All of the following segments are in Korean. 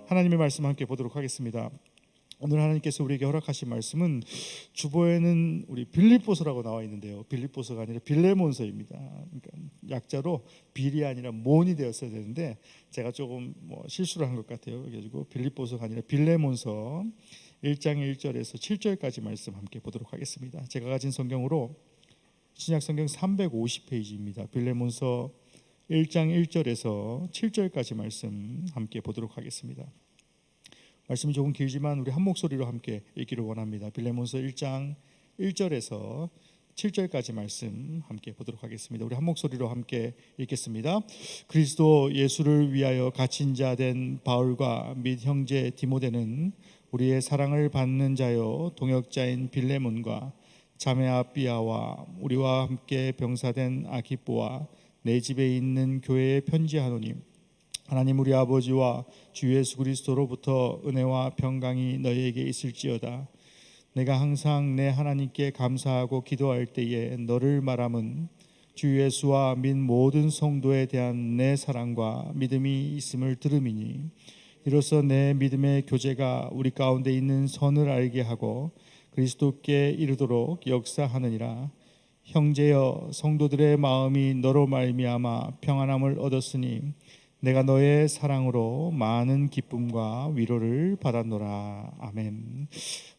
하나님의 말씀 함께 보도록 하겠습니다. 오늘 하나님께서 우리에게 허락하신 말씀은 주보에는 우리 빌립보서라고 나와 있는데요, 빌립보서가 아니라 빌레몬서입니다. 그러니까 약자로 빌이 아니라 몬이 되었어야 되는데 제가 조금 실수를 한 것 같아요. 그래가지고 빌립보서가 아니라 빌레몬서 1장 1절에서 7절까지 말씀 함께 보도록 하겠습니다. 제가 가진 성경으로 신약 성경 350페이지입니다. 빌레몬서 1장 1절에서 7절까지 말씀 함께 보도록 하겠습니다. 말씀이 조금 길지만 우리 한 목소리로 함께 읽기를 원합니다. 빌레몬서 1장 1절에서 7절까지 말씀 함께 보도록 하겠습니다. 우리 한 목소리로 함께 읽겠습니다. 그리스도 예수를 위하여 갇힌 자 된 바울과 및 형제 디모데는 우리의 사랑을 받는 자요 동역자인 빌레몬과 자매 아비아와 우리와 함께 병사된 아키뽀와 내 집에 있는 교회에 편지하노니 하나님 우리 아버지와 주 예수 그리스도로부터 은혜와 평강이 너희에게 있을지어다. 내가 항상 내 하나님께 감사하고 기도할 때에 너를 말함은 주 예수와 및 모든 성도에 대한 내 사랑과 믿음이 있음을 들음이니 이로써 내 믿음의 교제가 우리 가운데 있는 선을 알게 하고 그리스도께 이르도록 역사하느니라. 형제여, 성도들의 마음이 너로 말미암아 평안함을 얻었으니 내가 너의 사랑으로 많은 기쁨과 위로를 받았노라. 아멘.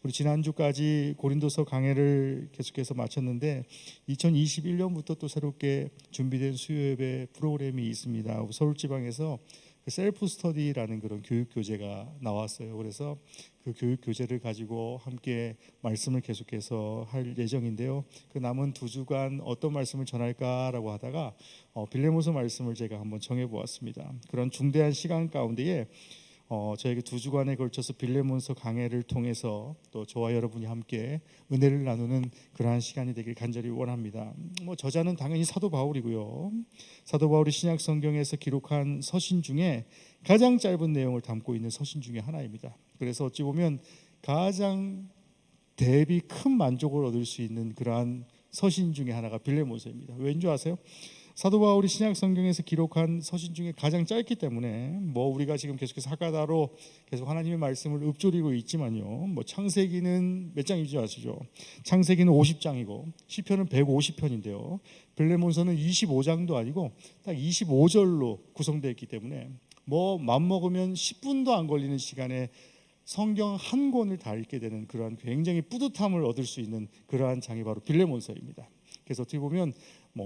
우리 지난주까지 고린도서 강해를 계속해서 마쳤는데 2021년부터 또 새롭게 준비된 수요예배 프로그램이 있습니다. 서울지방에서 셀프 스터디라는 그런 교육 교재가 나왔어요. 그래서 그 교육 교재를 가지고 함께 말씀을 계속해서 할 예정인데요. 그 남은 2주간 어떤 말씀을 전할까라고 하다가 빌레몬서 말씀을 제가 한번 정해 보았습니다. 그런 중대한 시간 가운데에 저에게 2주간에 걸쳐서 빌레몬서 강해를 통해서 또 저와 여러분이 함께 은혜를 나누는 그러한 시간이 되길 간절히 원합니다. 저자는 당연히 사도 바울이고요. 사도 바울이 신약 성경에서 기록한 서신 중에 가장 짧은 내용을 담고 있는 서신 중에 하나입니다. 그래서 어찌 보면 가장 대비 큰 만족을 얻을 수 있는 그러한 서신 중에 하나가 빌레몬서입니다. 왠 줄 아세요? 사도 바울이 신약 성경에서 기록한 서신 중에 가장 짧기 때문에 우리가 지금 계속해서 하가다로 계속 하나님의 말씀을 읊조리고 있지만요. 창세기는 몇 장인지 아시죠? 창세기는 50장이고 시편은 150편인데요. 빌레몬서는 25장도 아니고 딱 25절로 구성되어 있기 때문에 맘먹으면 10분도 안 걸리는 시간에 성경 한 권을 다 읽게 되는 그러한 굉장히 뿌듯함을 얻을 수 있는 그러한 장이 바로 빌레몬서입니다. 그래서 어떻게 보면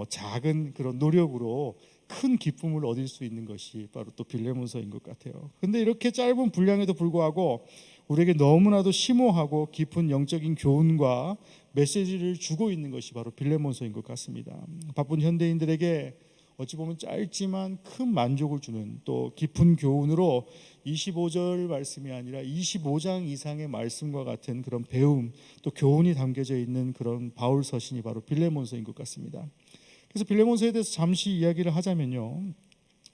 작은 그런 노력으로 큰 기쁨을 얻을 수 있는 것이 바로 또 빌레몬서인 것 같아요. 근데 이렇게 짧은 분량에도 불구하고 우리에게 너무나도 심오하고 깊은 영적인 교훈과 메시지를 주고 있는 것이 바로 빌레몬서인 것 같습니다. 바쁜 현대인들에게 어찌 보면 짧지만 큰 만족을 주는 또 깊은 교훈으로 25절 말씀이 아니라 25장 이상의 말씀과 같은 그런 배움 또 교훈이 담겨져 있는 그런 바울 서신이 바로 빌레몬서인 것 같습니다. 그래서 빌레몬서에 대해서 잠시 이야기를 하자면요,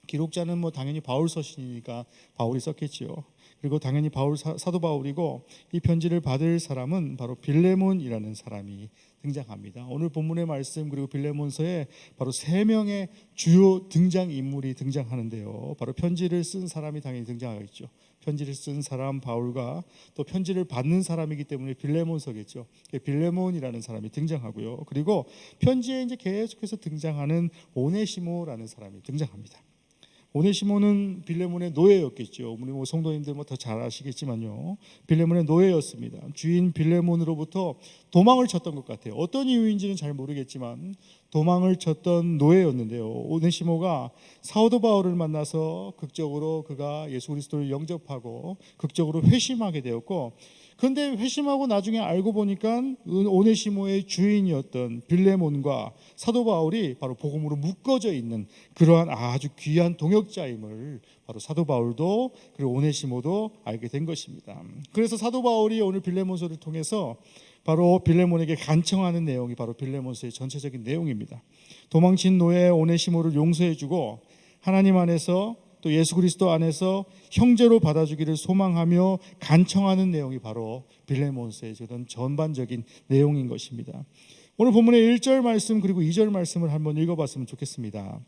기록자는 당연히 바울 서신이니까 바울이 썼겠지요. 그리고 당연히 사도 바울이고 이 편지를 받을 사람은 바로 빌레몬이라는 사람이 등장합니다. 오늘 본문의 말씀 그리고 빌레몬서에 바로 3명의 주요 등장인물이 등장하는데요, 바로 편지를 쓴 사람이 당연히 등장하겠죠. 편지를 쓴 사람 바울과 또 편지를 받는 사람이기 때문에 빌레몬서겠죠. 빌레몬이라는 사람이 등장하고요. 그리고 편지에 이제 계속해서 등장하는 오네시모라는 사람이 등장합니다. 오네시모는 빌레몬의 노예였겠죠. 우리 성도님들 더 잘 아시겠지만요, 빌레몬의 노예였습니다. 주인 빌레몬으로부터 도망을 쳤던 것 같아요. 어떤 이유인지는 잘 모르겠지만 도망을 쳤던 노예였는데요, 오네시모가 사도 바울을 만나서 극적으로 그가 예수 그리스도를 영접하고 극적으로 회심하게 되었고, 그런데 회심하고 나중에 알고 보니까 오네시모의 주인이었던 빌레몬과 사도 바울이 바로 복음으로 묶어져 있는 그러한 아주 귀한 동역자임을 바로 사도 바울도 그리고 오네시모도 알게 된 것입니다. 그래서 사도 바울이 오늘 빌레몬서를 통해서 바로 빌레몬에게 간청하는 내용이 바로 빌레몬서의 전체적인 내용입니다. 도망친 노예 오네시모를 용서해주고 하나님 안에서 또 예수 그리스도 안에서 형제로 받아주기를 소망하며 간청하는 내용이 바로 빌레몬서의 전반적인 내용인 것입니다. 오늘 본문의 1절 말씀 그리고 2절 말씀을 한번 읽어봤으면 좋겠습니다.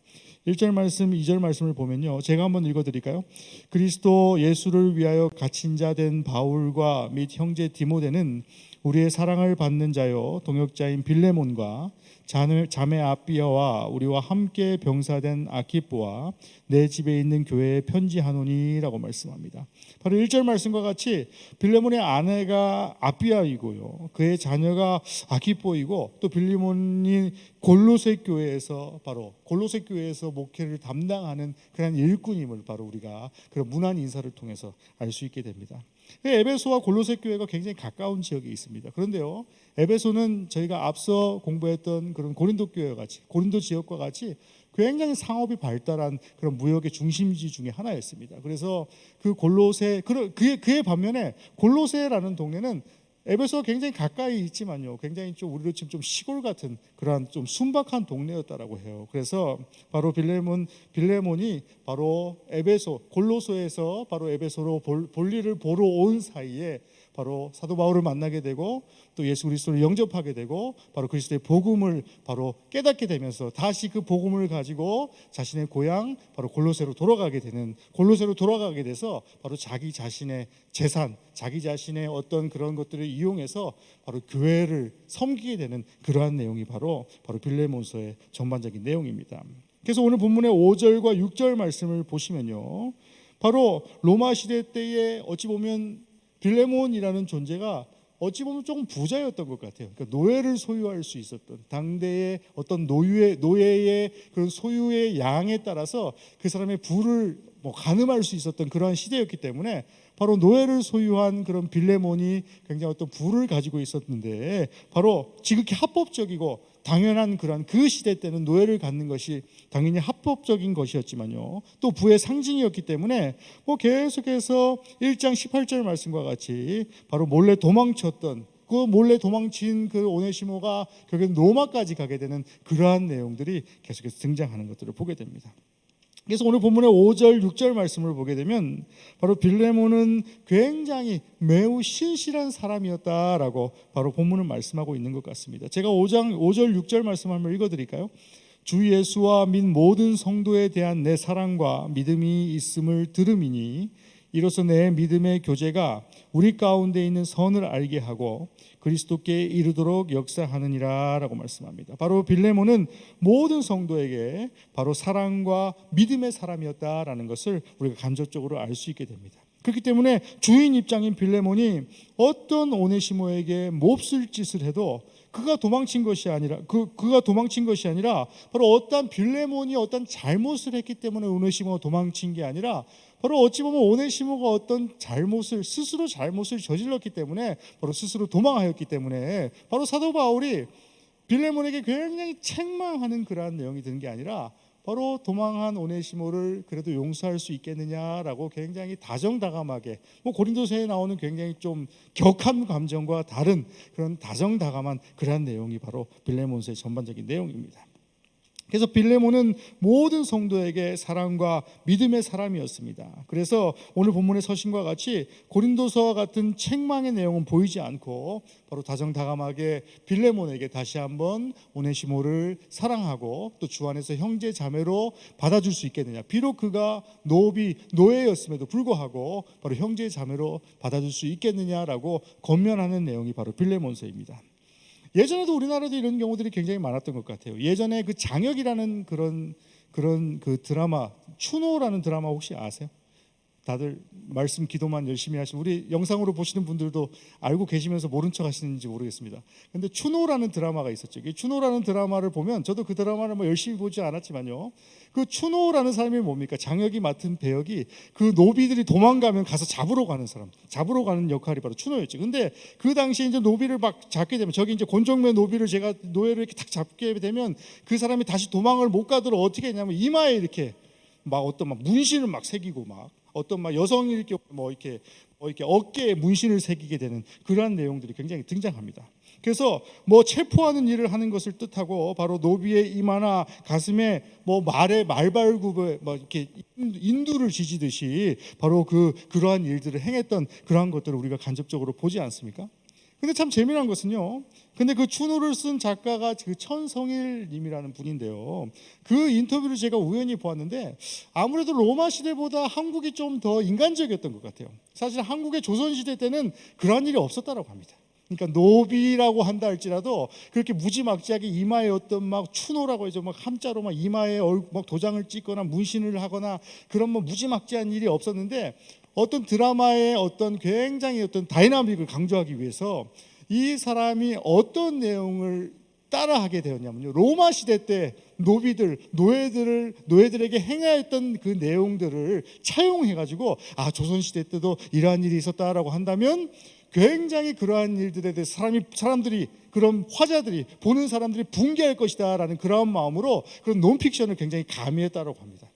1절 말씀, 2절 말씀을 보면요. 제가 한번 읽어드릴까요? 그리스도 예수를 위하여 갇힌 자 된 바울과 및 형제 디모데는 우리의 사랑을 받는 자요 동역자인 빌레몬과 자매 아비아와 우리와 함께 병사된 아키뽀와 내 집에 있는 교회에 편지하노니라고 말씀합니다. 바로 1절 말씀과 같이 빌레몬의 아내가 아비아이고요, 그의 자녀가 아키뽀이고, 또 빌레몬이 골로새 교회에서 바로 골로새 교회에서 목회를 담당하는 그런 일꾼임을 바로 우리가 그런 문안 인사를 통해서 알 수 있게 됩니다. 에베소와 골로새 교회가 굉장히 가까운 지역에 있습니다. 그런데요, 에베소는 저희가 앞서 공부했던 그런 고린도 교회와 같이, 고린도 지역과 같이 굉장히 상업이 발달한 그런 무역의 중심지 중에 하나였습니다. 그래서 그 골로새, 그의 반면에 골로새라는 동네는 에베소가 굉장히 가까이 있지만요, 굉장히 좀 우리로 치면 좀 시골 같은 그러한 좀 순박한 동네였다라고 해요. 그래서 바로 빌레몬이 바로 에베소 골로소에서 바로 에베소로 볼일을 보러 온 사이에 바로 사도 바울을 만나게 되고, 또 예수 그리스도를 영접하게 되고, 바로 그리스도의 복음을 바로 깨닫게 되면서 다시 그 복음을 가지고 자신의 고향 바로 골로새로 돌아가게 돼서 바로 자기 자신의 재산, 자기 자신의 어떤 그런 것들을 이용해서 바로 교회를 섬기게 되는 그러한 내용이 바로 빌레몬서의 전반적인 내용입니다. 그래서 오늘 본문의 5절과 6절 말씀을 보시면요, 바로 로마 시대 때에 어찌 보면 빌레몬이라는 존재가 어찌 보면 조금 부자였던 것 같아요. 그러니까 노예를 소유할 수 있었던, 당대의 어떤 노예의 그런 소유의 양에 따라서 그 사람의 부를 가늠할 수 있었던 그러한 시대였기 때문에 바로 노예를 소유한 그런 빌레몬이 굉장히 어떤 부를 가지고 있었는데, 바로 지극히 합법적이고 당연한 그런 그 시대 때는 노예를 갖는 것이 당연히 합법적인 것이었지만요, 또 부의 상징이었기 때문에 계속해서 1장 18절 말씀과 같이 바로 몰래 도망친 그 오네시모가 결국엔 로마까지 가게 되는 그러한 내용들이 계속해서 등장하는 것들을 보게 됩니다. 그래서 오늘 본문의 5절, 6절 말씀을 보게 되면 바로 빌레몬은 굉장히 매우 신실한 사람이었다라고 바로 본문은 말씀하고 있는 것 같습니다. 제가 5절, 6절 말씀 한번 읽어드릴까요? 주 예수와 및 모든 성도에 대한 내 사랑과 믿음이 있음을 들음이니 이로써 내 믿음의 교제가 우리 가운데 있는 선을 알게 하고 그리스도께 이르도록 역사하느니라 라고 말씀합니다. 바로 빌레몬은 모든 성도에게 바로 사랑과 믿음의 사람이었다라는 것을 우리가 간접적으로 알 수 있게 됩니다. 그렇기 때문에 주인 입장인 빌레몬이 어떤 오네시모에게 몹쓸 짓을 해도 그가 도망친 것이 아니라 바로 어떤 빌레몬이 어떤 잘못을 했기 때문에 오네시모가 도망친 게 아니라 바로 어찌 보면 오네시모가 어떤 스스로 잘못을 저질렀기 때문에 바로 스스로 도망하였기 때문에 바로 사도 바울이 빌레몬에게 굉장히 책망하는 그러한 내용이 드는 게 아니라 바로 도망한 오네시모를 그래도 용서할 수 있겠느냐라고 굉장히 다정다감하게, 고린도서에 나오는 굉장히 좀 격한 감정과 다른 그런 다정다감한 그러한 내용이 바로 빌레몬서의 전반적인 내용입니다. 그래서 빌레몬은 모든 성도에게 사랑과 믿음의 사람이었습니다. 그래서 오늘 본문의 서신과 같이 고린도서와 같은 책망의 내용은 보이지 않고 바로 다정다감하게 빌레몬에게 다시 한번 오네시모를 사랑하고 또 주 안에서 형제 자매로 받아줄 수 있겠느냐, 비록 그가 노예였음에도 불구하고 바로 형제 자매로 받아줄 수 있겠느냐라고 권면하는 내용이 바로 빌레몬서입니다. 예전에도 우리나라도 이런 경우들이 굉장히 많았던 것 같아요. 예전에 그 장혁이라는 그런 그 드라마, 추노라는 드라마 혹시 아세요? 다들 말씀 기도만 열심히 하시면 우리 영상으로 보시는 분들도 알고 계시면서 모른 척 하시는지 모르겠습니다. 근데 추노라는 드라마가 있었죠. 이 추노라는 드라마를 보면, 저도 그 드라마를 열심히 보지 않았지만요, 그 추노라는 사람이 뭡니까? 장혁이 맡은 배역이 그 노비들이 도망가면 가서 잡으러 가는 역할이 바로 추노였죠. 근데 그 당시에 이제 노비를 막 잡게 되면, 저기 이제 곤종매 노비를 제가 노예를 이렇게 탁 잡게 되면 그 사람이 다시 도망을 못 가도록 어떻게 했냐면 이마에 이렇게 어떤 문신을 새기고 어떤 여성일 경우 이렇게 어깨에 문신을 새기게 되는 그러한 내용들이 굉장히 등장합니다. 그래서 체포하는 일을 하는 것을 뜻하고 바로 노비의 이마나 가슴에 말의 말발굽에 이렇게 인두를 지지듯이 바로 그러한 일들을 행했던 그러한 것들을 우리가 간접적으로 보지 않습니까? 근데 참 재미난 것은요, 근데 그 추노를 쓴 작가가 그 천성일 님이라는 분인데요, 그 인터뷰를 제가 우연히 보았는데 아무래도 로마 시대보다 한국이 좀 더 인간적이었던 것 같아요. 사실 한국의 조선 시대 때는 그런 일이 없었다라고 합니다. 그러니까 노비라고 한다 할지라도 그렇게 무지막지하게 이마에 어떤 막 추노라고 해서 막 함자로 막 이마에 막 도장을 찍거나 문신을 하거나 그런 뭐 무지막지한 일이 없었는데, 어떤 드라마의 어떤 굉장히 어떤 다이나믹을 강조하기 위해서 이 사람이 어떤 내용을 따라하게 되었냐면요, 로마 시대 때 노예들에게 행하였던 그 내용들을 차용해가지고 조선 시대 때도 이러한 일이 있었다라고 한다면 굉장히 그러한 일들에 대해서 사람들이 그런 화자들이 보는 사람들이 붕괴할 것이다라는 그런 마음으로 그런 논픽션을 굉장히 가미했다라고 합니다.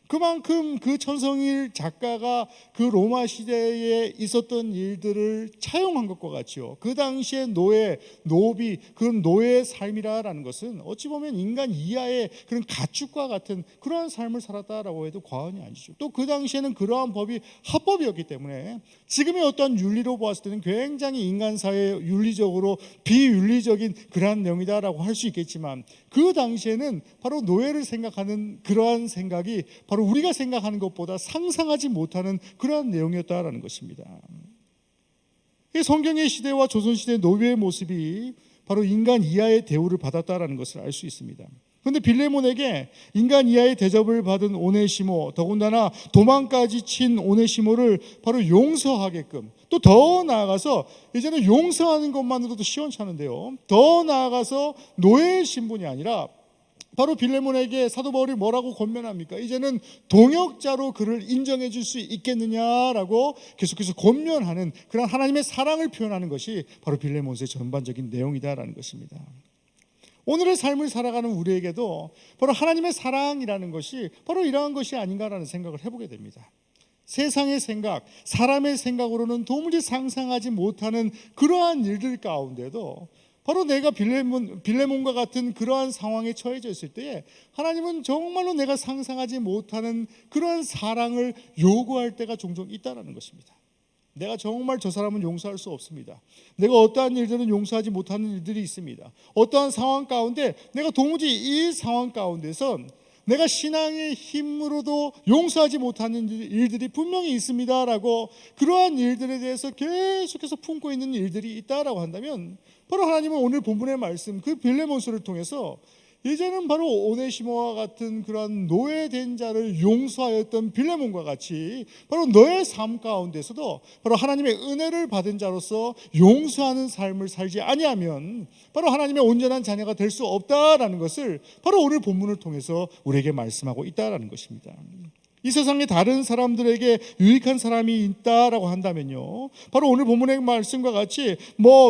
그만큼 그 천성일 작가가 그 로마 시대에 있었던 일들을 차용한 것과 같이요, 그 당시에 노비, 그런 노예의 삶이라는 것은 어찌 보면 인간 이하의 그런 가축과 같은 그러한 삶을 살았다라고 해도 과언이 아니죠. 또 그 당시에는 그러한 법이 합법이었기 때문에 지금의 어떤 윤리로 보았을 때는 굉장히 인간 사회에 윤리적으로 비윤리적인 그러한 내용이다라고 할 수 있겠지만, 그 당시에는 바로 노예를 생각하는 그러한 생각이 바로 우리가 생각하는 것보다 상상하지 못하는 그러한 내용이었다라는 것입니다. 이 성경의 시대와 조선시대의 노예의 모습이 바로 인간 이하의 대우를 받았다라는 것을 알 수 있습니다. 그런데 빌레몬에게 인간 이하의 대접을 받은 오네시모, 더군다나 도망까지 친 오네시모를 바로 용서하게끔, 또 더 나아가서 이제는 용서하는 것만으로도 시원찮은데요, 더 나아가서 노예의 신분이 아니라 바로 빌레몬에게 사도 바울이 뭐라고 권면합니까? 이제는 동역자로 그를 인정해 줄 수 있겠느냐라고 계속해서 권면하는 그런 하나님의 사랑을 표현하는 것이 바로 빌레몬서의 전반적인 내용이다라는 것입니다. 오늘의 삶을 살아가는 우리에게도 바로 하나님의 사랑이라는 것이 바로 이러한 것이 아닌가라는 생각을 해보게 됩니다. 세상의 생각, 사람의 생각으로는 도무지 상상하지 못하는 그러한 일들 가운데도 바로 내가 빌레몬과 같은 그러한 상황에 처해져 있을 때에 하나님은 정말로 내가 상상하지 못하는 그러한 사랑을 요구할 때가 종종 있다는 것입니다. 내가 정말 저 사람은 용서할 수 없습니다. 내가 어떠한 일들은 용서하지 못하는 일들이 있습니다. 어떠한 상황 가운데 내가 도무지 이 상황 가운데서 내가 신앙의 힘으로도 용서하지 못하는 일들이 분명히 있습니다라고, 그러한 일들에 대해서 계속해서 품고 있는 일들이 있다라고 한다면 바로 하나님은 오늘 본문의 말씀 그 빌레몬서를 통해서 이제는 바로 오네시모와 같은 그런 노예된 자를 용서하였던 빌레몬과 같이 바로 너의 삶 가운데서도 바로 하나님의 은혜를 받은 자로서 용서하는 삶을 살지 아니하면 바로 하나님의 온전한 자녀가 될 수 없다라는 것을 바로 오늘 본문을 통해서 우리에게 말씀하고 있다라는 것입니다. 이 세상에 다른 사람들에게 유익한 사람이 있다라고 한다면요, 바로 오늘 본문의 말씀과 같이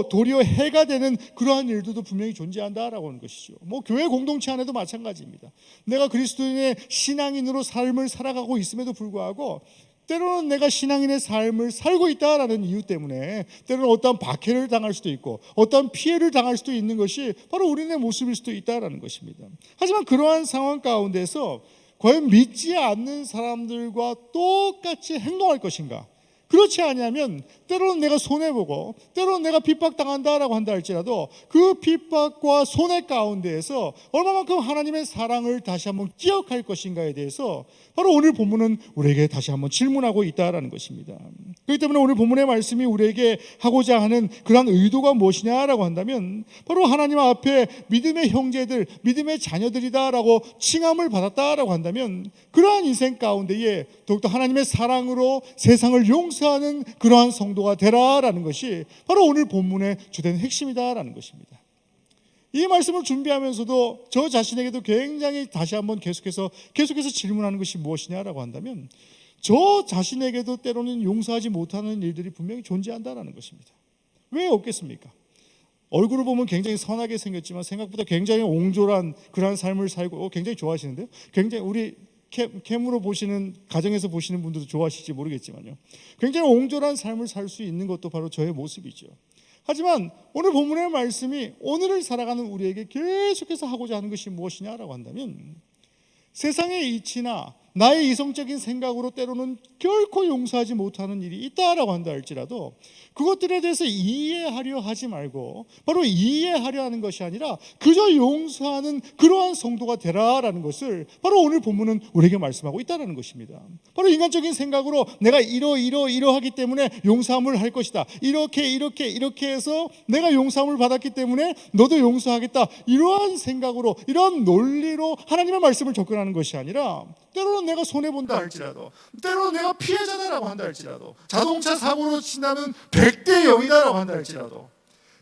도리어 해가 되는 그러한 일들도 분명히 존재한다라고 하는 것이죠. 교회 공동체 안에도 마찬가지입니다. 내가 그리스도인의 신앙인으로 삶을 살아가고 있음에도 불구하고 때로는 내가 신앙인의 삶을 살고 있다라는 이유 때문에 때로는 어떠한 박해를 당할 수도 있고 어떠한 피해를 당할 수도 있는 것이 바로 우리의 모습일 수도 있다라는 것입니다. 하지만 그러한 상황 가운데서 과연 믿지 않는 사람들과 똑같이 행동할 것인가? 그렇지 아니하면 때로는 내가 손해보고 때로는 내가 핍박당한다라고 한다 할지라도 그 핍박과 손해 가운데에서 얼마만큼 하나님의 사랑을 다시 한번 기억할 것인가에 대해서 바로 오늘 본문은 우리에게 다시 한번 질문하고 있다라는 것입니다. 그렇기 때문에 오늘 본문의 말씀이 우리에게 하고자 하는 그러한 의도가 무엇이냐라고 한다면 바로 하나님 앞에 믿음의 형제들, 믿음의 자녀들이다라고 칭함을 받았다라고 한다면 그러한 인생 가운데에 더욱더 하나님의 사랑으로 세상을 용서하는 그러한 성도가 되라라는 것이 바로 오늘 본문의 주된 핵심이다라는 것입니다. 이 말씀을 준비하면서도 저 자신에게도 굉장히 다시 한번 계속해서 질문하는 것이 무엇이냐라고 한다면 저 자신에게도 때로는 용서하지 못하는 일들이 분명히 존재한다라는 것입니다. 왜 없겠습니까? 얼굴을 보면 굉장히 선하게 생겼지만 생각보다 굉장히 옹졸한 그러한 삶을 살고 굉장히 좋아하시는데요. 굉장히 우리 캠으로 보시는, 가정에서 보시는 분들도 좋아하실지 모르겠지만요, 굉장히 옹졸한 삶을 살 수 있는 것도 바로 저의 모습이죠. 하지만 오늘 본문의 말씀이 오늘을 살아가는 우리에게 계속해서 하고자 하는 것이 무엇이냐라고 한다면 세상의 이치나 나의 이성적인 생각으로 때로는 결코 용서하지 못하는 일이 있다라고 한다 할지라도 그것들에 대해서 이해하려 하지 말고 바로 이해하려 하는 것이 아니라 그저 용서하는 그러한 성도가 되라라는 것을 바로 오늘 본문은 우리에게 말씀하고 있다는 것입니다. 바로 인간적인 생각으로 내가 이러하기 때문에 용서함을 할 것이다, 이렇게 해서 내가 용서함을 받았기 때문에 너도 용서하겠다, 이러한 생각으로 이러한 논리로 하나님의 말씀을 접근하는 것이 아니라 때로는 내가 손해본다 할지라도, 때로는 내가 피해자다라고 한다 할지라도, 자동차 사고로 친다면 100대 0이다라고 한다 할지라도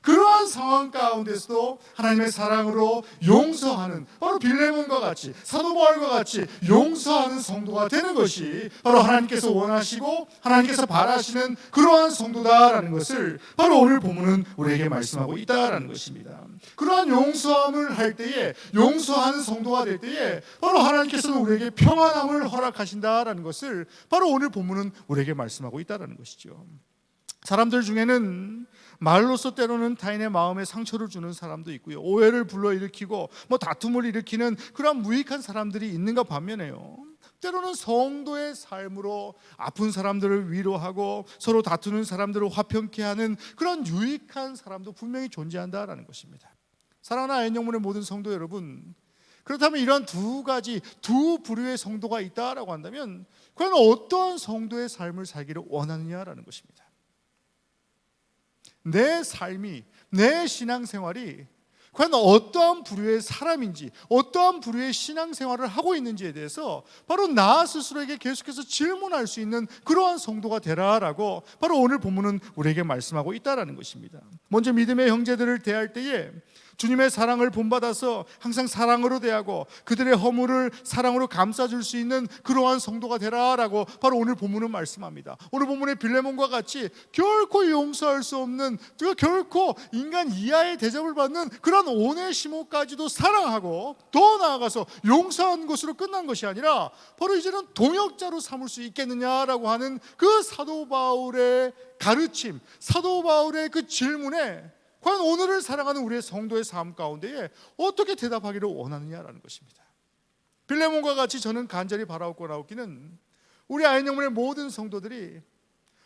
그러한 상황 가운데서도 하나님의 사랑으로 용서하는, 바로 빌레몬과 같이, 사도 바울과 같이 용서하는 성도가 되는 것이 바로 하나님께서 원하시고 하나님께서 바라시는 그러한 성도다라는 것을 바로 오늘 본문은 우리에게 말씀하고 있다라는 것입니다. 그러한 용서함을 할 때에, 용서하는 성도가 될 때에 바로 하나님께서는 우리에게 평안함을 허락하신다라는 것을 바로 오늘 본문은 우리에게 말씀하고 있다라는 것이죠. 사람들 중에는 말로써 때로는 타인의 마음에 상처를 주는 사람도 있고요, 오해를 불러일으키고 다툼을 일으키는 그런 무익한 사람들이 있는가 반면에요, 때로는 성도의 삶으로 아픈 사람들을 위로하고 서로 다투는 사람들을 화평케 하는 그런 유익한 사람도 분명히 존재한다라는 것입니다. 사랑하는 아현영문의 모든 성도 여러분, 그렇다면 이러한 두 부류의 성도가 있다라고 한다면 과연 어떠한 성도의 삶을 살기를 원하느냐라는 것입니다. 내 삶이, 내 신앙생활이 과연 어떠한 부류의 사람인지, 어떠한 부류의 신앙생활을 하고 있는지에 대해서 바로 나 스스로에게 계속해서 질문할 수 있는 그러한 성도가 되라라고 바로 오늘 본문은 우리에게 말씀하고 있다라는 것입니다. 먼저 믿음의 형제들을 대할 때에 주님의 사랑을 본받아서 항상 사랑으로 대하고 그들의 허물을 사랑으로 감싸줄 수 있는 그러한 성도가 되라라고 바로 오늘 본문은 말씀합니다. 오늘 본문의 빌레몬과 같이 결코 용서할 수 없는, 결코 인간 이하의 대접을 받는 그런 오네시모까지도 사랑하고 더 나아가서 용서한 것으로 끝난 것이 아니라 바로 이제는 동역자로 삼을 수 있겠느냐라고 하는 그 사도 바울의 가르침, 사도 바울의 그 질문에 과연 오늘을 살아가는 우리의 성도의 삶 가운데에 어떻게 대답하기를 원하느냐라는 것입니다. 빌레몬과 같이 저는 간절히 바라옵기는 우리 아현영문의 모든 성도들이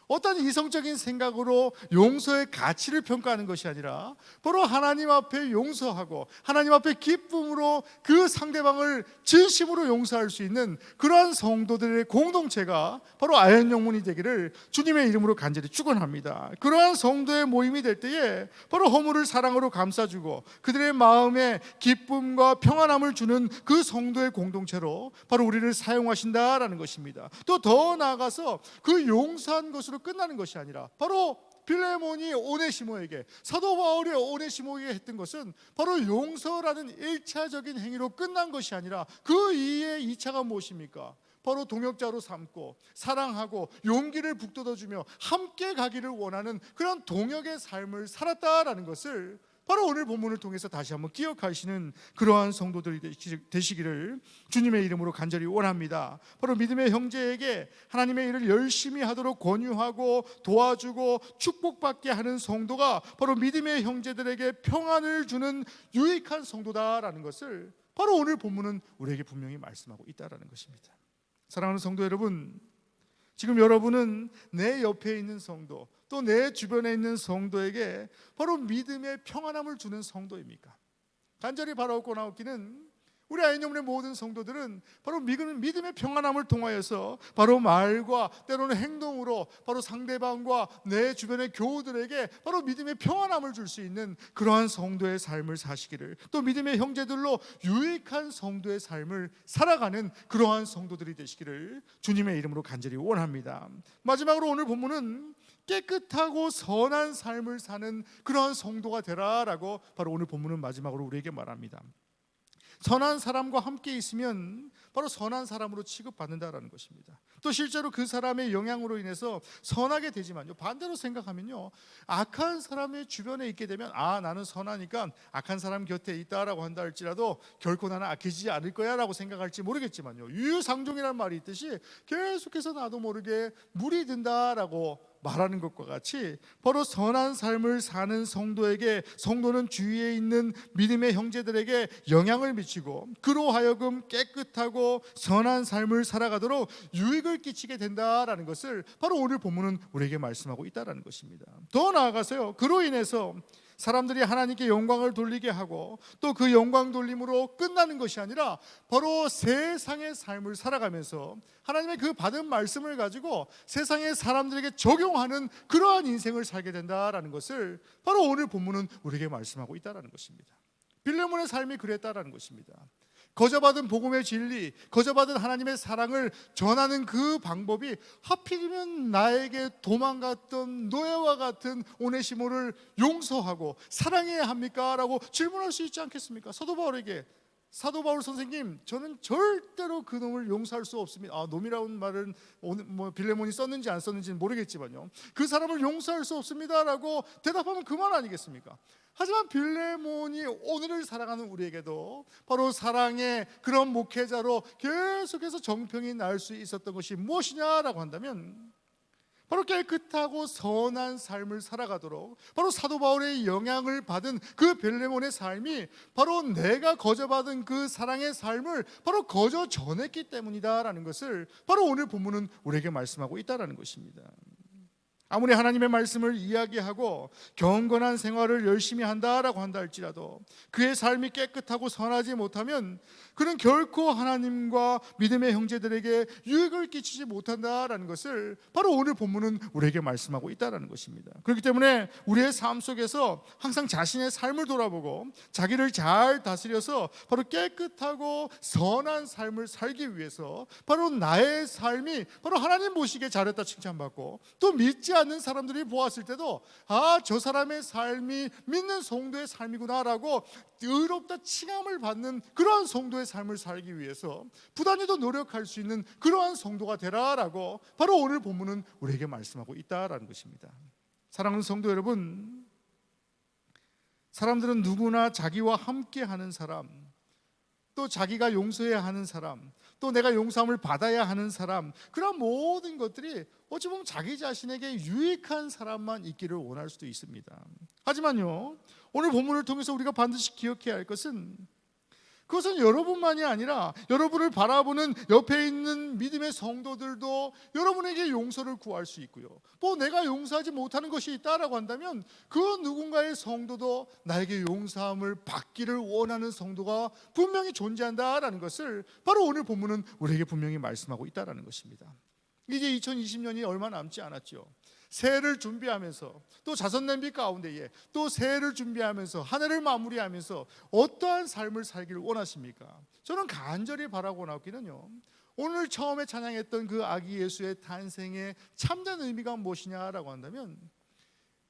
어떤 이성적인 생각으로 용서의 가치를 평가하는 것이 아니라 바로 하나님 앞에 용서하고 하나님 앞에 기쁨으로 그 상대방을 진심으로 용서할 수 있는 그러한 성도들의 공동체가 바로 아현영문이 되기를 주님의 이름으로 간절히 축원합니다. 그러한 성도의 모임이 될 때에 바로 허물을 사랑으로 감싸주고 그들의 마음에 기쁨과 평안함을 주는 그 성도의 공동체로 바로 우리를 사용하신다라는 것입니다. 또 더 나아가서 그 용서한 것으로 끝나는 것이 아니라 바로 빌레몬이 오네시모에게, 사도 바울이 오네시모에게 했던 것은 바로 용서라는 1차적인 행위로 끝난 것이 아니라 그 이후의 2차가 무엇입니까? 바로 동역자로 삼고 사랑하고 용기를 북돋아주며 함께 가기를 원하는 그런 동역의 삶을 살았다라는 것을 바로 오늘 본문을 통해서 다시 한번 기억하시는 그러한 성도들이 되시기를 주님의 이름으로 간절히 원합니다. 바로 믿음의 형제에게 하나님의 일을 열심히 하도록 권유하고 도와주고 축복받게 하는 성도가 바로 믿음의 형제들에게 평안을 주는 유익한 성도다라는 것을 바로 오늘 본문은 우리에게 분명히 말씀하고 있다는 것입니다. 사랑하는 성도 여러분, 지금 여러분은 내 옆에 있는 성도, 또 내 주변에 있는 성도에게 바로 믿음의 평안함을 주는 성도입니까? 간절히 바라옵고 나오기는 우리 아현영문의 모든 성도들은 바로 믿음의 평안함을 통하여서 바로 말과 때로는 행동으로 바로 상대방과 내 주변의 교우들에게 바로 믿음의 평안함을 줄 수 있는 그러한 성도의 삶을 사시기를, 또 믿음의 형제들로 유익한 성도의 삶을 살아가는 그러한 성도들이 되시기를 주님의 이름으로 간절히 원합니다. 마지막으로 오늘 본문은 깨끗하고 선한 삶을 사는 그러한 성도가 되라라고 바로 오늘 본문은 마지막으로 우리에게 말합니다. 선한 사람과 함께 있으면 바로 선한 사람으로 취급받는다라는 것입니다. 또 실제로 그 사람의 영향으로 인해서 선하게 되지만요, 반대로 생각하면요, 악한 사람의 주변에 있게 되면 나는 선하니까 악한 사람 곁에 있다라고 한다 할지라도 결코 나는 악해지지 않을 거야 라고 생각할지 모르겠지만요, 유유상종이라는 말이 있듯이 계속해서 나도 모르게 물이 든다라고 말하는 것과 같이 바로 선한 삶을 사는 성도에게, 성도는 주위에 있는 믿음의 형제들에게 영향을 미치고 그로 하여금 깨끗하고 선한 삶을 살아가도록 유익을 끼치게 된다라는 것을 바로 오늘 본문은 우리에게 말씀하고 있다라는 것입니다. 더 나아가서요, 그로 인해서 사람들이 하나님께 영광을 돌리게 하고 또 그 영광 돌림으로 끝나는 것이 아니라 바로 세상의 삶을 살아가면서 하나님의 그 받은 말씀을 가지고 세상의 사람들에게 적용하는 그러한 인생을 살게 된다라는 것을 바로 오늘 본문은 우리에게 말씀하고 있다는 것입니다. 빌레몬의 삶이 그랬다라는 것입니다. 거저받은 복음의 진리, 거저받은 하나님의 사랑을 전하는 그 방법이 하필이면 나에게 도망갔던 노예와 같은 오네시모를 용서하고 사랑해야 합니까? 라고 질문할 수 있지 않겠습니까? 사도 바울에게, 사도 바울 선생님, 저는 절대로 그 놈을 용서할 수 없습니다. 놈이라는 말은 빌레몬이 썼는지 안 썼는지는 모르겠지만요, 그 사람을 용서할 수 없습니다 라고 대답하면 그만 아니겠습니까? 하지만 빌레몬이 오늘을 살아가는 우리에게도 바로 사랑의 그런 목회자로 계속해서 정평이 날 수 있었던 것이 무엇이냐라고 한다면 바로 깨끗하고 선한 삶을 살아가도록 바로 사도 바울의 영향을 받은 그 빌레몬의 삶이 바로 내가 거저받은 그 사랑의 삶을 바로 거저 전했기 때문이다라는 것을 바로 오늘 본문은 우리에게 말씀하고 있다라는 것입니다. 아무리 하나님의 말씀을 이야기하고 경건한 생활을 열심히 한다라고 한다 할지라도 그의 삶이 깨끗하고 선하지 못하면 그는 결코 하나님과 믿음의 형제들에게 유익을 끼치지 못한다라는 것을 바로 오늘 본문은 우리에게 말씀하고 있다는 것입니다. 그렇기 때문에 우리의 삶 속에서 항상 자신의 삶을 돌아보고 자기를 잘 다스려서 바로 깨끗하고 선한 삶을 살기 위해서 바로 나의 삶이 바로 하나님 보시기에 잘했다 칭찬받고 또 믿지 않는 사람들이 보았을 때도 저 사람의 삶이 믿는 성도의 삶이구나라고 의롭다 칭함을 받는 그러한 성도의 삶을 살기 위해서 부단히도 노력할 수 있는 그러한 성도가 되라라고 바로 오늘 본문은 우리에게 말씀하고 있다라는 것입니다. 사랑하는 성도 여러분, 사람들은 누구나 자기와 함께하는 사람, 또 자기가 용서해야 하는 사람, 또 내가 용서함을 받아야 하는 사람, 그런 모든 것들이 어찌 보면 자기 자신에게 유익한 사람만 있기를 원할 수도 있습니다. 하지만요, 오늘 본문을 통해서 우리가 반드시 기억해야 할 것은 그것은 여러분만이 아니라 여러분을 바라보는 옆에 있는 믿음의 성도들도 여러분에게 용서를 구할 수 있고요, 또 내가 용서하지 못하는 것이 있다라고 한다면 그 누군가의 성도도 나에게 용서함을 받기를 원하는 성도가 분명히 존재한다라는 것을 바로 오늘 본문은 우리에게 분명히 말씀하고 있다라는 것입니다. 이제 2020년이 얼마 남지 않았죠. 새해를 준비하면서 또 자선 냄비 가운데에 또 새해를 준비하면서 한 해를 마무리하면서 어떠한 삶을 살기를 원하십니까? 저는 간절히 바라고 나오기는요, 오늘 처음에 찬양했던 그 아기 예수의 탄생의 참된 의미가 무엇이냐라고 한다면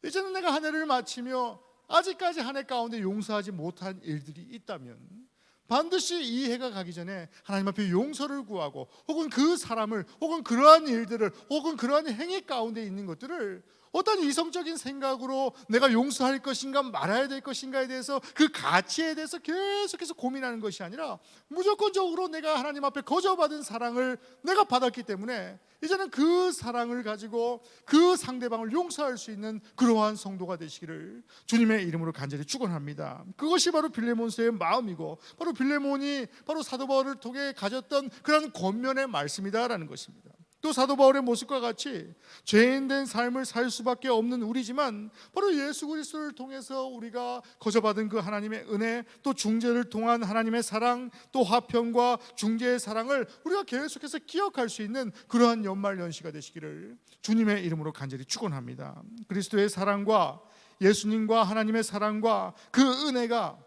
이제는 내가 한 해를 마치며 아직까지 한 해 가운데 용서하지 못한 일들이 있다면 반드시 이 해가 가기 전에 하나님 앞에 용서를 구하고 혹은 그 사람을 혹은 그러한 일들을 혹은 그러한 행위 가운데 있는 것들을 어떤 이성적인 생각으로 내가 용서할 것인가 말아야 될 것인가에 대해서 그 가치에 대해서 계속해서 고민하는 것이 아니라 무조건적으로 내가 하나님 앞에 거저받은 사랑을 내가 받았기 때문에 이제는 그 사랑을 가지고 그 상대방을 용서할 수 있는 그러한 성도가 되시기를 주님의 이름으로 간절히 축원합니다. 그것이 바로 빌레몬서의 마음이고 바로 빌레몬이 바로 사도 바울을 통해 가졌던 그런 권면의 말씀이다라는 것입니다. 또 사도 바울의 모습과 같이 죄인된 삶을 살 수밖에 없는 우리지만 바로 예수 그리스도를 통해서 우리가 거저받은 그 하나님의 은혜, 또 중재를 통한 하나님의 사랑, 또 화평과 중재의 사랑을 우리가 계속해서 기억할 수 있는 그러한 연말 연시가 되시기를 주님의 이름으로 간절히 축원합니다. 그리스도의 사랑과 예수님과 하나님의 사랑과 그 은혜가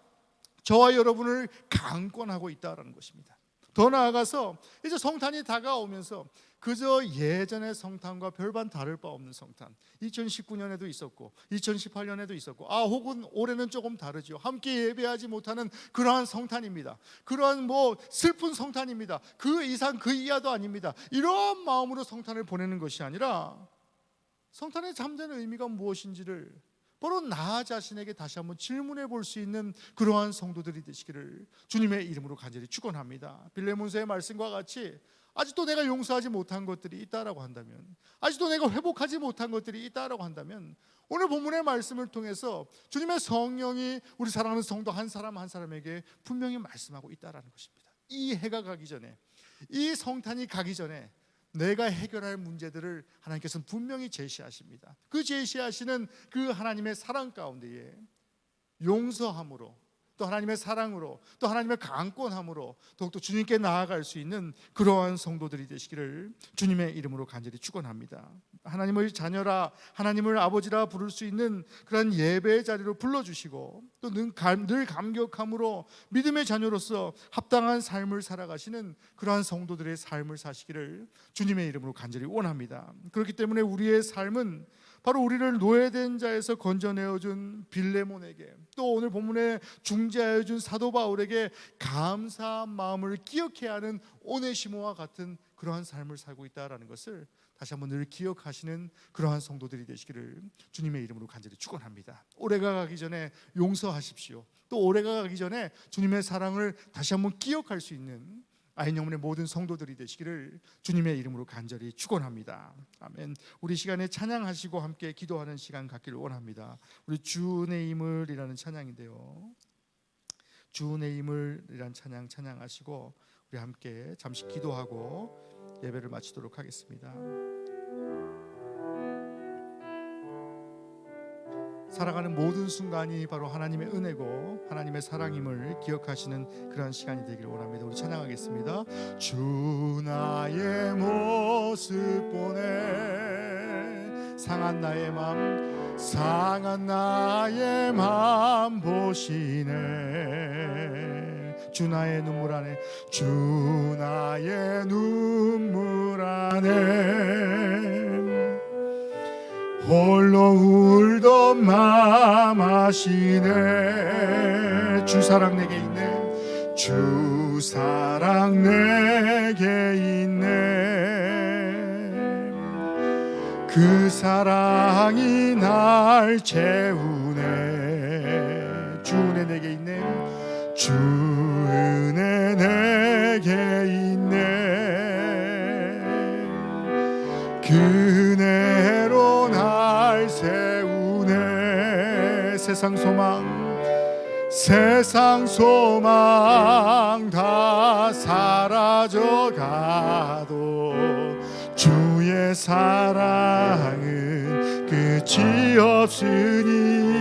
저와 여러분을 강권하고 있다는 것입니다. 더 나아가서 이제 성탄이 다가오면서 그저 예전의 성탄과 별반 다를 바 없는 성탄, 2019년에도 있었고 2018년에도 있었고 혹은 올해는 조금 다르죠. 함께 예배하지 못하는 그러한 성탄입니다. 그러한 슬픈 성탄입니다. 그 이상 그 이하도 아닙니다. 이런 마음으로 성탄을 보내는 것이 아니라 성탄의 참된 의미가 무엇인지를 바로 나 자신에게 다시 한번 질문해 볼 수 있는 그러한 성도들이 되시기를 주님의 이름으로 간절히 축원합니다. 빌레몬서의 말씀과 같이 아직도 내가 용서하지 못한 것들이 있다라고 한다면, 아직도 내가 회복하지 못한 것들이 있다라고 한다면, 오늘 본문의 말씀을 통해서 주님의 성령이 우리 사랑하는 성도 한 사람 한 사람에게 분명히 말씀하고 있다라는 것입니다. 이 해가 가기 전에, 이 성탄이 가기 전에 내가 해결할 문제들을 하나님께서는 분명히 제시하십니다. 그 제시하시는 그 하나님의 사랑 가운데에 용서함으로, 또 하나님의 사랑으로, 또 하나님의 강권함으로 더욱더 주님께 나아갈 수 있는 그러한 성도들이 되시기를 주님의 이름으로 간절히 축원합니다. 하나님의 자녀라, 하나님을 아버지라 부를 수 있는 그런 예배의 자리로 불러주시고, 또 늘 감격함으로 믿음의 자녀로서 합당한 삶을 살아가시는 그러한 성도들의 삶을 사시기를 주님의 이름으로 간절히 원합니다. 그렇기 때문에 우리의 삶은 바로 우리를 노예된 자에서 건져내어준 빌레몬에게, 또 오늘 본문에 중재하여준 사도 바울에게 감사한 마음을 기억해야 하는 오네시모와 같은 그러한 삶을 살고 있다는 것을 다시 한번 늘 기억하시는 그러한 성도들이 되시기를 주님의 이름으로 간절히 축원합니다. 올해가 가기 전에 용서하십시오. 또 올해가 가기 전에 주님의 사랑을 다시 한번 기억할 수 있는 아인 영문의 모든 성도들이 되시기를 주님의 이름으로 간절히 축원합니다. 아멘. 우리 시간에 찬양하시고 함께 기도하는 시간 갖기를 원합니다. 우리 주 내 힘을이라는 찬양인데요, 주 내 힘을이라는 찬양 찬양하시고 우리 함께 잠시 기도하고 예배를 마치도록 하겠습니다. 살아가는 모든 순간이 바로 하나님의 은혜고 하나님의 사랑임을 기억하시는 그런 시간이 되기를 원합니다. 우리 찬양하겠습니다. 주 나의 모습 보내 상한 나의 맘 보시네. 주 나의 눈물 안에, 주 나의 눈물 안에 홀로 울던 맘 아시네. 주 사랑 내게 있네, 주 사랑 내게 있네. 그 사랑이 날 채우네. 주 은혜 내게 있네, 주 은혜 내게 있네. 그 은혜로 날 세우네. 세상 소망 다 사라져가도 주의 사랑은 끝이 없으니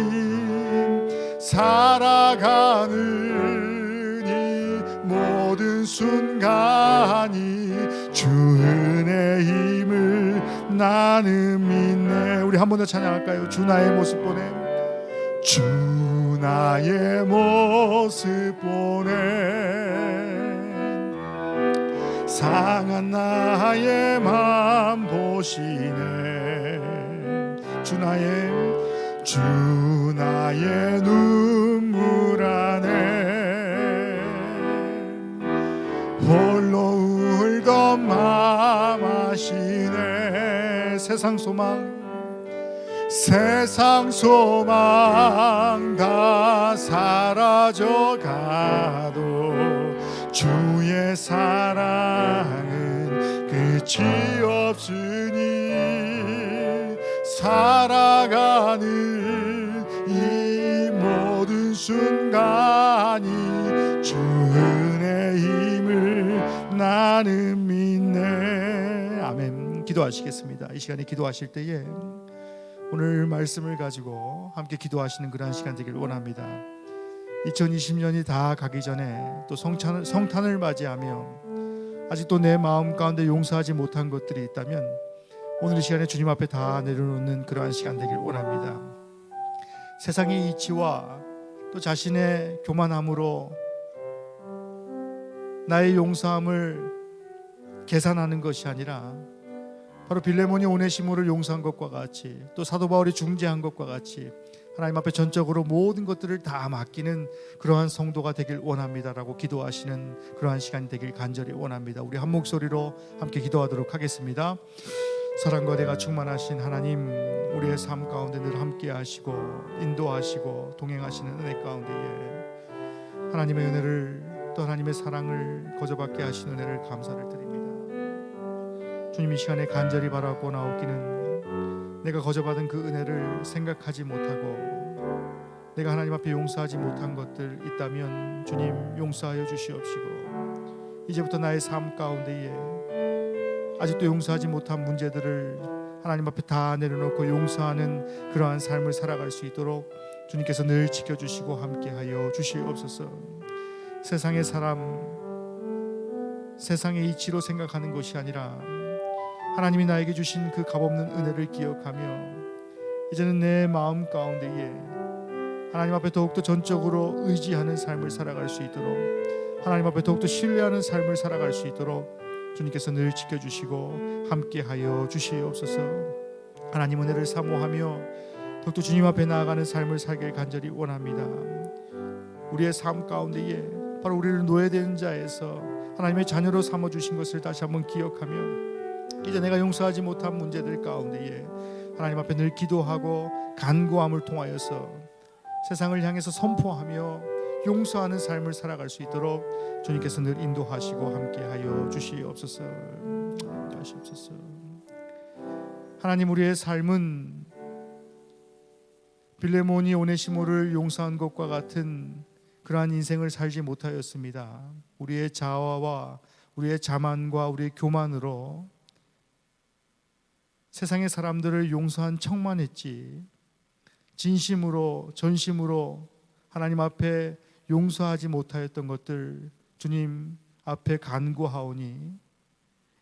살아가는 이 모든 순간이 주 은혜 힘을 나는 믿네. 우리 한 번 더 찬양할까요? 주 나의 모습 보내, 주 나의 모습 보내 상한 나의 맘 보시네. 주 나의 눈물 안에 홀로 울던 맘 아시네. 세상 소망 다 사라져가도 주의 사랑은 끝이 없으니 살아가는 이 모든 순간이 주 은혜 힘을 나는 믿네. 아멘. 기도하시겠습니다. 이 시간에 기도하실 때에 오늘 말씀을 가지고 함께 기도하시는 그런 시간 되길 원합니다. 2020년이 다 가기 전에 또 성탄을 맞이하며 아직도 내 마음 가운데 용서하지 못한 것들이 있다면 오늘 이 시간에 주님 앞에 다 내려놓는 그러한 시간 되길 원합니다. 세상의 이치와 또 자신의 교만함으로 나의 용서함을 계산하는 것이 아니라 바로 빌레몬이 오네시모를 용서한 것과 같이, 또 사도 바울이 중재한 것과 같이 하나님 앞에 전적으로 모든 것들을 다 맡기는 그러한 성도가 되길 원합니다라고 기도하시는 그러한 시간이 되길 간절히 원합니다. 우리 한 목소리로 함께 기도하도록 하겠습니다. 사랑과 내가 충만하신 하나님, 우리의 삶 가운데 늘 함께 하시고 인도하시고 동행하시는 은혜 가운데에 하나님의 은혜를, 또 하나님의 사랑을 거저받게 하신 은혜를 감사를 드립니다. 주님 이 시간에 간절히 바라고 나오기는 내가 거저받은 그 은혜를 생각하지 못하고 내가 하나님 앞에 용서하지 못한 것들 있다면 주님 용서하여 주시옵시고 이제부터 나의 삶 가운데에 아직도 용서하지 못한 문제들을 하나님 앞에 다 내려놓고 용서하는 그러한 삶을 살아갈 수 있도록 주님께서 늘 지켜주시고 함께하여 주시옵소서. 세상의 사람, 세상의 이치로 생각하는 것이 아니라 하나님이 나에게 주신 그 값없는 은혜를 기억하며 이제는 내 마음 가운데에 하나님 앞에 더욱더 전적으로 의지하는 삶을 살아갈 수 있도록 하나님 앞에 더욱더 신뢰하는 삶을 살아갈 수 있도록 주님께서 늘 지켜주시고 함께하여 주시옵소서. 하나님 은혜를 사모하며 더욱더 주님 앞에 나아가는 삶을 살길 간절히 원합니다. 우리의 삶 가운데에 바로 우리를 노예된 자에서 하나님의 자녀로 삼아주신 것을 다시 한번 기억하며 이제 내가 용서하지 못한 문제들 가운데에 하나님 앞에 늘 기도하고 간구함을 통하여서 세상을 향해서 선포하며 용서하는 삶을 살아갈 수 있도록 주님께서 늘 인도하시고 함께하여 주시옵소서. 하나님 우리의 삶은 빌레몬이 오네시모를 용서한 것과 같은 그러한 인생을 살지 못하였습니다. 우리의 자아와 우리의 자만과 우리의 교만으로 세상의 사람들을 용서한 척만 했지 진심으로 전심으로 하나님 앞에 용서하지 못하였던 것들 주님 앞에 간구하오니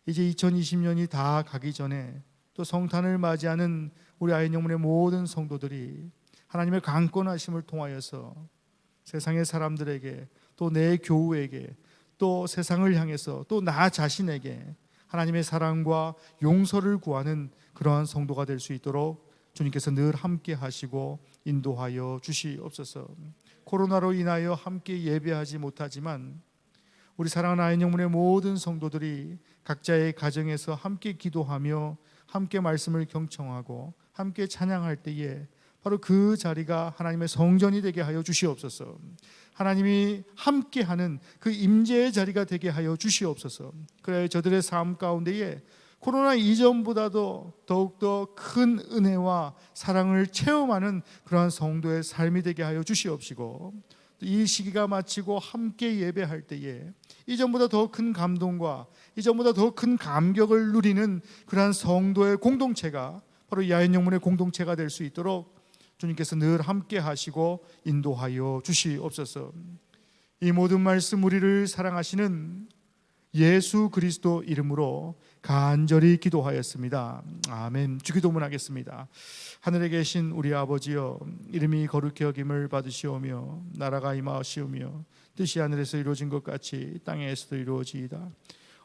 이제 2020년이 다 가기 전에 또 성탄을 맞이하는 우리 아이영문의 모든 성도들이 하나님의 강권하심을 통하여서 세상의 사람들에게 또 내 교우에게 또 세상을 향해서 또 나 자신에게 하나님의 사랑과 용서를 구하는 그러한 성도가 될 수 있도록 주님께서 늘 함께 하시고 인도하여 주시옵소서. 코로나로 인하여 함께 예배하지 못하지만 우리 사랑하는 아이영문의 모든 성도들이 각자의 가정에서 함께 기도하며 함께 말씀을 경청하고 함께 찬양할 때에 바로 그 자리가 하나님의 성전이 되게 하여 주시옵소서. 하나님이 함께하는 그 임재의 자리가 되게 하여 주시옵소서. 그래 저들의 삶 가운데에 코로나 이전보다도 더욱더 큰 은혜와 사랑을 체험하는 그러한 성도의 삶이 되게 하여 주시옵시고 이 시기가 마치고 함께 예배할 때에 이전보다 더 큰 감동과 이전보다 더 큰 감격을 누리는 그러한 성도의 공동체가 바로 이 야인영문의 공동체가 될 수 있도록 주님께서 늘 함께 하시고 인도하여 주시옵소서. 이 모든 말씀 우리를 사랑하시는 예수 그리스도 이름으로 간절히 기도하였습니다. 아멘. 주기도문 하겠습니다. 하늘에 계신 우리 아버지여, 이름이 거룩히 여김을 받으시오며 나라가 임하시오며 뜻이 하늘에서 이루어진 것 같이 땅에서도 이루어지이다.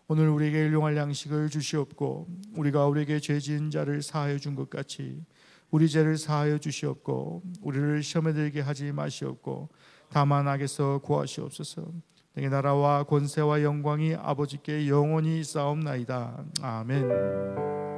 오늘 우리에게 일용할 양식을 주시옵고 우리가 우리에게 죄 지은 자를 사하여 준 것 같이 우리 죄를 사하여 주시옵고 우리를 시험에 들게 하지 마시옵고 다만 악에서 구하시옵소서. 내게 나라와 권세와 영광이 아버지께 영원히 있사옵나이다. 아멘.